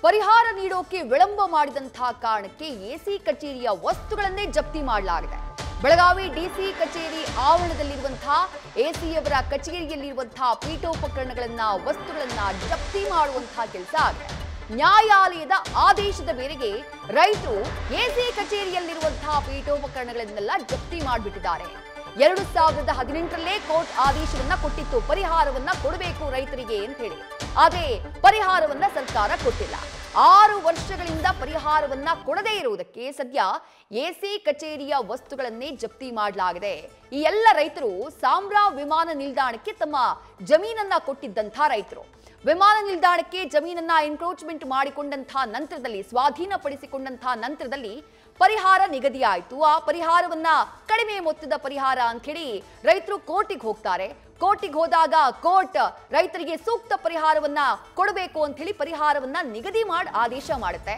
ಪರಿಹಾರ ನೀಡೋಕೆ ವಿಳಂಬ ಮಾಡಿದಂತಹ ಕಾರಣಕ್ಕೆ ಎಸಿ ಕಚೇರಿಯ ವಸ್ತುಗಳನ್ನೇ ಜಪ್ತಿ ಮಾಡಲಾಗಿದೆ. ಬೆಳಗಾವಿ ಡಿಸಿ ಕಚೇರಿ ಆವರಣದಲ್ಲಿರುವಂತಹ ಎಸಿಯವರ ಕಚೇರಿಯಲ್ಲಿರುವಂತಹ ಪೀಠೋಪಕರಣಗಳನ್ನ ವಸ್ತುಗಳನ್ನ ಜಪ್ತಿ ಮಾಡುವಂತಹ ಕೆಲಸ ಆಗಿದೆ. ನ್ಯಾಯಾಲಯದ ಆದೇಶದ ಮೇರೆಗೆ ರೈತರು ಎಸಿ ಕಚೇರಿಯಲ್ಲಿರುವಂತಹ ಪೀಠೋಪಕರಣಗಳನ್ನೆಲ್ಲ ಜಪ್ತಿ ಮಾಡಿಬಿಟ್ಟಿದ್ದಾರೆ. 2018ರಲ್ಲೇ ಕೋರ್ಟ್ ಆದೇಶವನ್ನ ಕೊಟ್ಟಿತ್ತು, ಪರಿಹಾರವನ್ನ ಕೊಡಬೇಕು ರೈತರಿಗೆ ಅಂತ ಹೇಳಿ. ಆದರೆ ಪರಿಹಾರವನ್ನ ಸರ್ಕಾರ ಕೊಟ್ಟಿಲ್ಲ. 6 ವರ್ಷಗಳಿಂದ ಪರಿಹಾರವನ್ನ ಕೊಡದೇ ಇರುವುದಕ್ಕೆ ಸದ್ಯ ಎಸಿ ಕಚೇರಿಯ ವಸ್ತುಗಳನ್ನೇ ಜಪ್ತಿ ಮಾಡಲಾಗಿದೆ. ಈ ಎಲ್ಲ ರೈತರು ಸಾಂಬ್ರಾ ವಿಮಾನ ನಿಲ್ದಾಣಕ್ಕೆ ತಮ್ಮ ಜಮೀನನ್ನ ಕೊಟ್ಟಿದ್ದಂಥ ರೈತರು. ವಿಮಾನ ನಿಲ್ದಾಣಕ್ಕೆ ಜಮೀನನ್ನ ಎನ್ಕ್ರೋಚ್ಮೆಂಟ್ ಮಾಡಿಕೊಂಡಂತಹ ನಂತರದಲ್ಲಿ, ಸ್ವಾಧೀನಪಡಿಸಿಕೊಂಡಂತಹ ನಂತರದಲ್ಲಿ ಪರಿಹಾರ ನಿಗದಿಯಾಯಿತು. ಆ ಪರಿಹಾರವನ್ನ ಕಡಿಮೆ ಮೊತ್ತದ ಪರಿಹಾರ ಅಂತ ಹೇಳಿ ರೈತರು ಕೋರ್ಟಿಗೆ ಹೋಗ್ತಾರೆ. ಕೋರ್ಟಿಗೆ ಹೋದಾಗ ಕೋರ್ಟ್ ರೈತರಿಗೆ ಸೂಕ್ತ ಪರಿಹಾರವನ್ನ ಕೊಡಬೇಕು ಅಂತ ಹೇಳಿ ಪರಿಹಾರವನ್ನ ನಿಗದಿ ಮಾಡಿ ಆದೇಶ ಮಾಡುತ್ತೆ.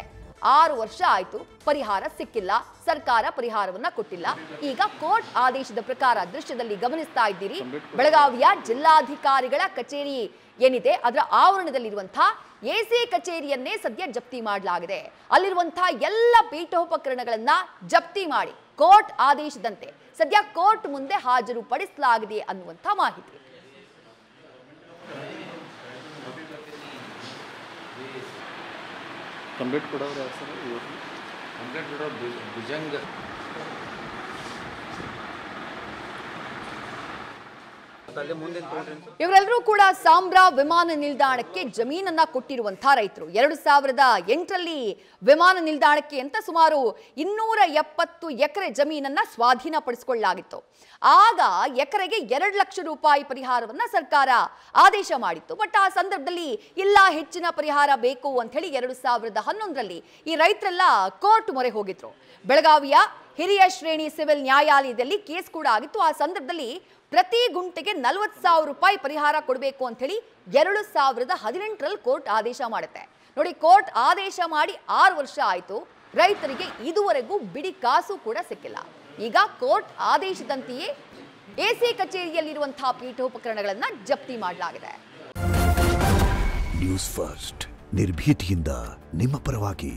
6 ವರ್ಷ ಆಯ್ತು, ಪರಿಹಾರ ಸಿಕ್ಕಿಲ್ಲ, ಸರ್ಕಾರ ಪರಿಹಾರವನ್ನ ಕೊಟ್ಟಿಲ್ಲ. ಈಗ ಕೋರ್ಟ್ ಆದೇಶದ ಪ್ರಕಾರ ದೃಶ್ಯದಲ್ಲಿ ಗಮನಿಸ್ತಾ ಇದ್ದೀರಿ, ಬೆಳಗಾವಿಯ ಜಿಲ್ಲಾಧಿಕಾರಿಗಳ ಕಚೇರಿ ಏನಿದೆ ಅದರ ಆವರಣದಲ್ಲಿರುವಂತಹ ಎಸಿ ಕಚೇರಿಯನ್ನೇ ಸದ್ಯ ಜಪ್ತಿ ಮಾಡಲಾಗಿದೆ. ಅಲ್ಲಿರುವಂತಹ ಎಲ್ಲ ಪೀಠೋಪಕರಣಗಳನ್ನ ಜಪ್ತಿ ಮಾಡಿ ಕೋರ್ಟ್ ಆದೇಶದಂತೆ ಸದ್ಯ ಕೋರ್ಟ್ ಮುಂದೆ ಹಾಜರುಪಡಿಸಲಾಗಿದೆ ಅನ್ನುವಂಥ ಮಾಹಿತಿ. ಇವರೆಲ್ಲರೂ ಕೂಡ ಸಾಂಬ್ರಾ ವಿಮಾನ ನಿಲ್ದಾಣಕ್ಕೆ ಜಮೀನನ್ನ ಕೊಟ್ಟಿರುವಂತಹ ರೈತರು. 2008ರಲ್ಲಿ ವಿಮಾನ ನಿಲ್ದಾಣಕ್ಕೆ ಅಂತ ಸುಮಾರು 270 ಎಕರೆ ಜಮೀನನ್ನ ಸ್ವಾಧೀನಪಡಿಸಿಕೊಳ್ಳಲಾಗಿತ್ತು. ಆಗ ಎಕರೆಗೆ 2 ಲಕ್ಷ ರೂಪಾಯಿ ಪರಿಹಾರವನ್ನ ಸರ್ಕಾರ ಆದೇಶ ಮಾಡಿತ್ತು. ಬಟ್ ಆ ಸಂದರ್ಭದಲ್ಲಿ ಇಲ್ಲ, ಹೆಚ್ಚಿನ ಪರಿಹಾರ ಬೇಕು ಅಂತ ಹೇಳಿ 2011ರಲ್ಲಿ ಈ ರೈತರೆಲ್ಲ ಕೋರ್ಟ್ ಮೊರೆ ಹೋಗಿದ್ರು. ಬೆಳಗಾವಿಯ ಹಿರಿಯ ಶ್ರೇಣಿ ಸಿವಿಲ್ ನ್ಯಾಯಾಲಯದಲ್ಲಿ ಕೇಸ್ ಕೂಡ ಆಗಿತ್ತು. ಆ ಸಂದರ್ಭದಲ್ಲಿ ಪ್ರತಿ ಗುಂಟೆಗೆ 40,000 ರೂಪಾಯಿ ಪರಿಹಾರ ಕೊಡಬೇಕು ಅಂತ ಹೇಳಿ 2018ರಲ್ಲಿ ಕೋರ್ಟ್ ಆದೇಶ ಮಾಡುತ್ತೆ. ನೋಡಿ, ಕೋರ್ಟ್ ಆದೇಶ ಮಾಡಿ 6 ವರ್ಷ ಆಯಿತು, ರೈತರಿಗೆ ಇದುವರೆಗೂ ಬಿಡಿ ಕಾಸು ಕೂಡ ಸಿಕ್ಕಿಲ್ಲ. ಈಗ ಕೋರ್ಟ್ ಆದೇಶದಂತೆಯೇ ಎಸಿ ಕಚೇರಿಯಲ್ಲಿರುವಂತಹ ಪೀಠೋಪಕರಣಗಳನ್ನ ಜಪ್ತಿ ಮಾಡಲಾಗಿದೆ. ನ್ಯೂಸ್ ಫಸ್ಟ್, ನಿರ್ಭೀತಿಯಿಂದ ನಿಮ್ಮ ಪರವಾಗಿ.